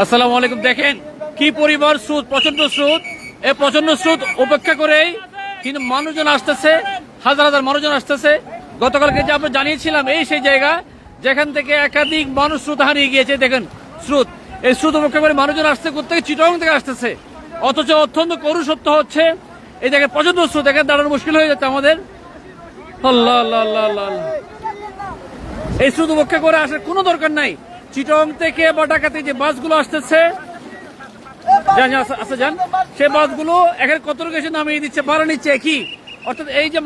আসসালামু আলাইকুম। দেখেন কি পরিবার স্রোত, প্রচন্ড স্রোত। এই প্রচন্ড স্রোত উপেক্ষা করেই কিন্তু মানুষজন আসতেছে, হাজার হাজার মানুষজন আসতেছে। গতকালকে যে আমরা জানিয়েছিলাম এই সেই জায়গা যেখান থেকে একাধিক মানুষ স্রোত হারিয়ে গিয়েছে। দেখেন স্রোত, এই স্রোত উপেক্ষা করে মানুষজন আসতে করতে চিটগাং থেকে আসতেছে, অথচ অত্যন্ত করু সত্য হচ্ছে এই জায়গায় প্রচন্ড স্রোত। দেখেন দাঁড়ানো মুশকিল হয়ে যাচ্ছে আমাদের। আল্লাহ আল্লাহ আল্লাহ আল্লাহ, এই স্রোত উপেক্ষা করে আসার কোনো দরকার নাই। চিটগাং থেকে বা ঢাকাতে যে বাসগুলো আসতেছে যান, সেই বাসগুলো এখানে কতটুকু এসে নামিয়ে দিচ্ছে, ভাড়া নিচ্ছে একই। অর্থাৎ এই যে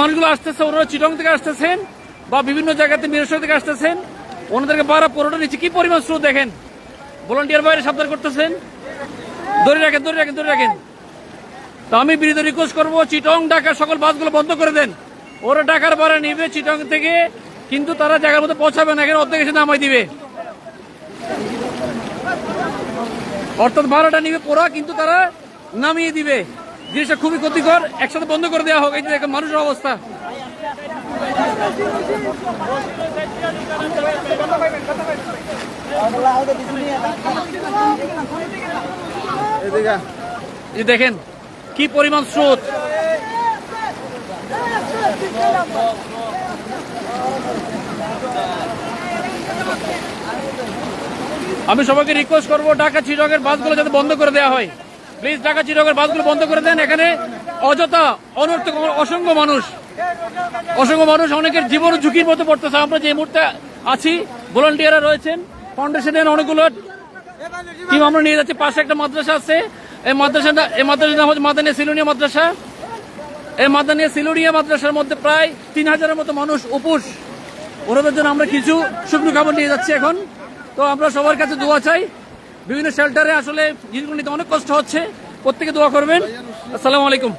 মানুষগুলো আসতেছে, ওনারা চিটগাং থেকে আসতেছেন বা বিভিন্ন জায়গাতে মিরসরাই থেকে আসতেছেন, ওনাদেরকে ভাড়া পুরোটা নিচ্ছে। কি পরিমাণ স্রোত দেখেন। ভলান্টিয়ার বাইরে সাবধান করতেছেন, ধরে রাখেন। তো আমি বিনীত রিকোয়েস্ট করবো, চিটগাং ঢাকা সকল বাসগুলো বন্ধ করে দেন। ওরা ঢাকার ভাড়া নিবে চিটগাং থেকে, কিন্তু তারা জায়গার মধ্যে পৌঁছাবে না, এখানে অর্ধেক এসে নামাই দিবে। অর্থাৎ ভাড়াটা নিবে পুরা, কিন্তু তারা নামিয়ে দিবে। জিনিসটা খুবই ক্ষতিকর, একসাথে বন্ধ করে দেওয়া হোক। এই যে দেখেন মানুষের অবস্থা। দেখেন কি পরিমাণ স্রোত। আমি সবাইকে রিকোয়েস্ট করবো ঢাকা চিটগাংয়ের বাসগুলো যাতে বন্ধ করে দেওয়া হয়। প্লিজ ঢাকা চিটগাংয়ের বাসগুলো বন্ধ করে দেন। এখানে অযথা অনর্থক অসংখ্য মানুষ অনেকের জীবন ঝুঁকির মধ্যে পড়তেছে। আমরা যে মুহূর্তে আছি, ভলান্টিয়াররা রয়েছেন, ফাউন্ডেশনের অনেকগুলো টিম আমরা নিয়ে যাচ্ছি। পাশে একটা মাদ্রাসা আছে, এই মাদ্রাসার নাম হচ্ছে মাদানিয়া সিলুনিয়া মাদ্রাসা। এই মাদানিয়া সিলুনিয়া মাদ্রাসার মধ্যে প্রায় 3000-এর মতো মানুষ উপোস। ওনাদের জন্য আমরা কিছু শুকনো খাবার নিয়ে যাচ্ছি এখন। তো আমরা সবার কাছে দোয়া চাই। বিভিন্ন শেল্টারে আসলে জিনিসগুলো নিতে অনেক কষ্ট হচ্ছে, প্রত্যেকে দোয়া করবেন। আসসালামু আলাইকুম।